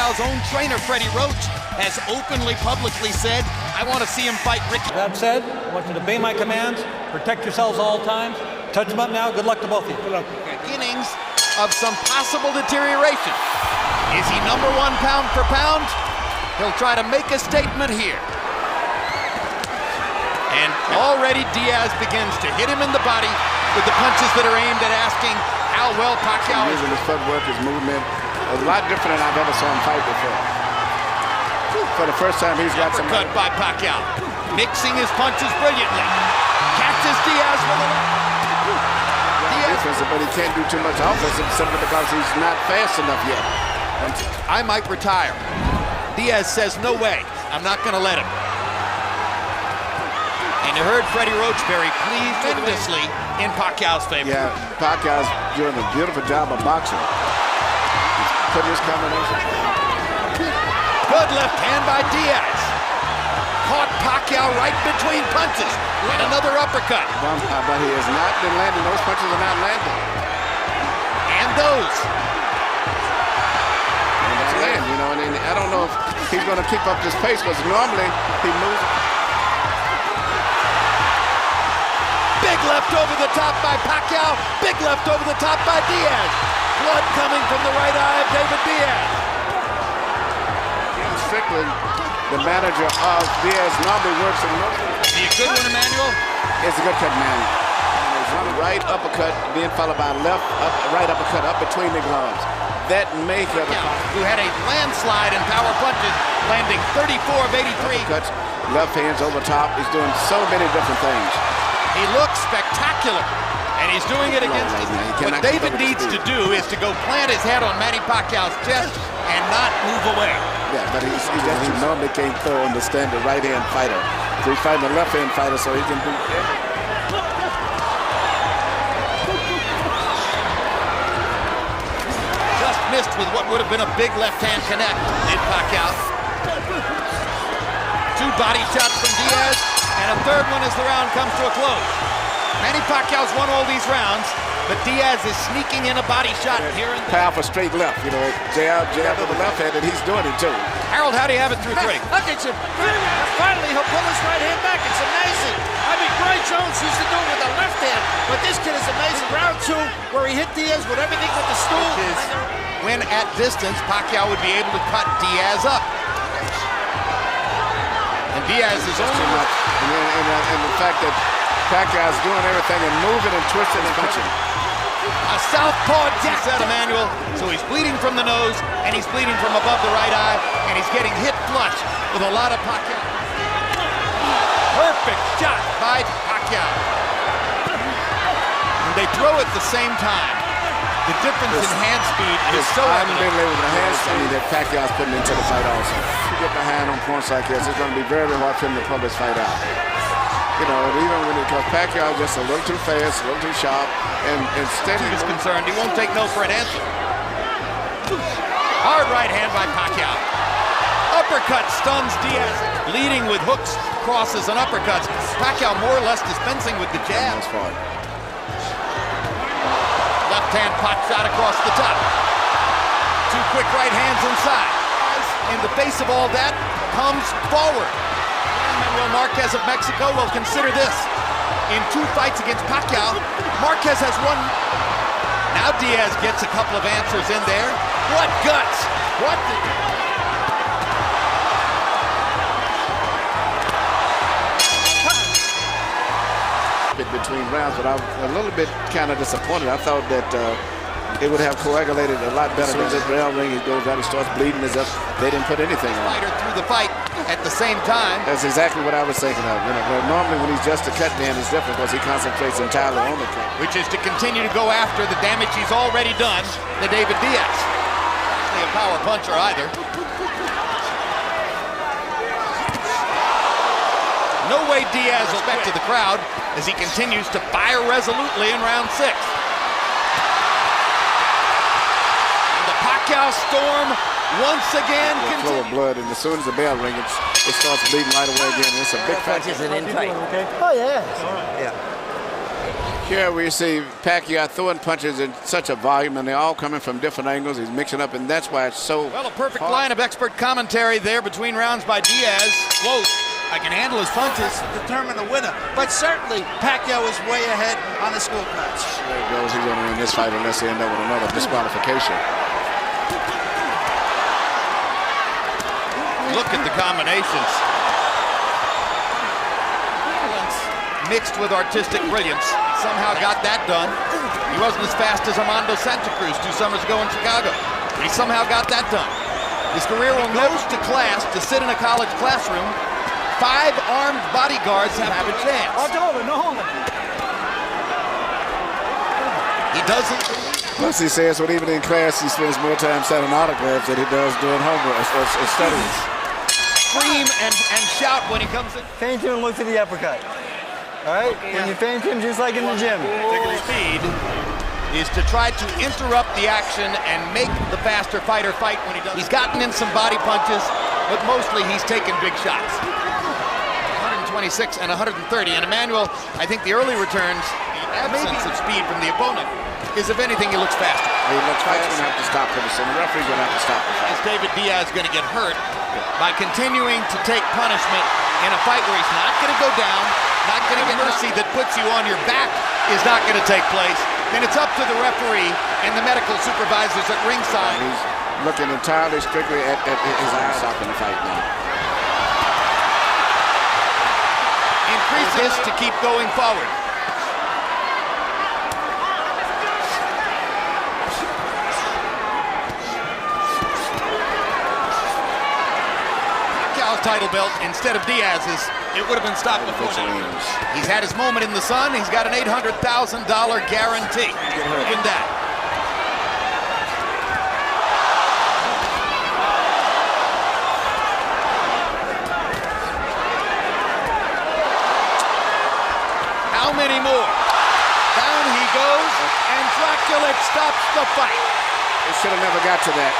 Pacquiao's own trainer, Freddie Roach, has openly, publicly said, I want to see him fight Ricky. That said, I want you to obey my commands, protect yourselves all times. Touch him up now. Good luck to both of you. Good luck. Beginnings of some possible deterioration. Is he number one pound for pound? He'll try to make a statement here. And already Diaz begins to hit him in the body with the punches that are aimed at asking how well Pacquiao is. Using his footwork, his movement, a lot different than I've ever saw him fight before. For the first time, he's got some. Uppercut by Pacquiao, mixing his punches brilliantly. Catches Diaz with a defensive, but he can't do too much offensive simply because he's not fast enough yet. I might retire. Diaz says, no way, I'm not going to let him. And you heard Freddie Roach very pleased tremendously in Pacquiao's favor. Yeah, Pacquiao's doing a beautiful job of boxing. He's putting his combination. Good left hand by Diaz. Caught Pacquiao right between punches. And another uppercut. But he is not been landing. Those punches are not landing. And those. And that's land, you know, and I don't know if he's going to keep up this pace because normally he moves. Big left over the top by Pacquiao. Big left over the top by Diaz. Blood coming from the right eye of David Diaz. Strictly, the manager of Diaz normally works in most. Is he a good one, Emmanuel? It's a good cut, man. Right uppercut, being followed by left, right uppercut up between the gloves. That make of who had a landslide in power punches, landing 34 of 83. Uppercuts, left hands over top. He's doing so many different things. He looks spectacular, and he's doing it against what David needs to do is to go plant his head on Manny Pacquiao's chest and not move away. Yeah, but he normally can't throw on the standard right-hand fighter. So he's fighting a left-hand fighter, so he can do everything. Just missed with what would have been a big left-hand connect in Pacquiao. Two body shots from Diaz, and a third one as the round comes to a close. Manny Pacquiao's won all these rounds, but Diaz is sneaking in a body shot here and there. Powerful straight left, you know, jab with the left hand, and he's doing it too. Harold, how do you have it through three? Look at you. Finally, he'll pull his right hand back. It's amazing. I mean, Gray Jones used to do it with the left hand, but this kid is amazing. Round two, where he hit Diaz with everything with the stool. When at distance, Pacquiao would be able to cut Diaz up. And Diaz is only too much. And the fact that Pacquiao's doing everything and moving and twisting and punching. A southpaw, he said, Emmanuel. So he's bleeding from the nose, and he's bleeding from above the right eye, and he's getting hit flush with a lot of Pacquiao. Perfect shot by Pacquiao. And they throw at the same time. The difference in hand speed is so evident. With the hand speed that Pacquiao's putting into the fight also. If you get behind on points like this, it's going to be very hard for him to pull this fight out. You know, even when because Pacquiao is just a little too fast, a little too sharp, and steady. He is concerned. He won't take no for an answer. Hard right hand by Pacquiao. Uppercut stuns Diaz, leading with hooks, crosses, and uppercuts. Pacquiao more or less dispensing with the jab. Left hand pot shot across the top. Two quick right hands inside. In the face of all that, comes forward. Manuel Marquez of Mexico will consider this. In two fights against Pacquiao, Marquez has won. Now Diaz gets a couple of answers in there. What guts! What between rounds, but I'm a little bit kind of disappointed. I thought that it would have coagulated a lot better. As soon as the bell ring, he goes out, he starts bleeding as if they didn't put anything on. Fighter through the fight at the same time. That's exactly what I was thinking of. You know, but normally when he's just a cut man, it's different because he concentrates entirely on the cut. Which is to continue to go after the damage he's already done to David Diaz. Not a power puncher either. No way Diaz will back to the crowd as he continues to fire resolutely in round 6. And the Pacquiao storm once again continues. Flow of blood, and as soon as the bell rings, it starts bleeding right away again. It's a big fight. It's an in fight. Oh, yeah. Yeah. Here we see Pacquiao throwing punches in such a volume, and they're all coming from different angles. He's mixing up, and that's why it's so Well, a perfect hard. line of expert commentary there between rounds by Diaz. Quote, I can handle his punches. To determine the winner. But certainly, Pacquiao is way ahead on the scorecards. There it goes. He's going to win this fight unless he ends up with another disqualification. Look at the combinations. Mixed with artistic brilliance. He somehow got that done. He wasn't as fast as Armando Santa Cruz 2 summers ago in Chicago. But he somehow got that done. His career will nose to class to sit in a college classroom. 5 armed bodyguards have a chance. He doesn't. Plus, he says when even in class, he spends more time signing autographs than he does doing homework or studies. Scream and shout when he comes in. Feint him and look to the uppercut. All right? When you feint him, just like in the gym. Particular speed is to try to interrupt the action and make the faster fighter fight when he does. He's gotten in some body punches, but mostly he's taken big shots. 126 and 130. And Emmanuel, I think the early returns, the absence of speed from the opponent, is if anything, he looks faster. He looks faster. He's going to have to stop pretty soon. The referee's going to have to stop the fight. Is David Diaz going to get hurt by continuing to take punishment in a fight where he's not going to go down, not going to get mercy that puts you on your back is not going to take place? Then it's up to the referee and the medical supervisors at ringside. He's looking entirely strictly at his eyes stopping the fight now. Increase this to keep going forward. Pacquiao's title belt instead of Diaz's, it would have been stopped before now. He's had his moment in the sun. He's got an $800,000 guarantee. Proven that. How many more? Down he goes, and Dracula stops the fight. It should have never got to that.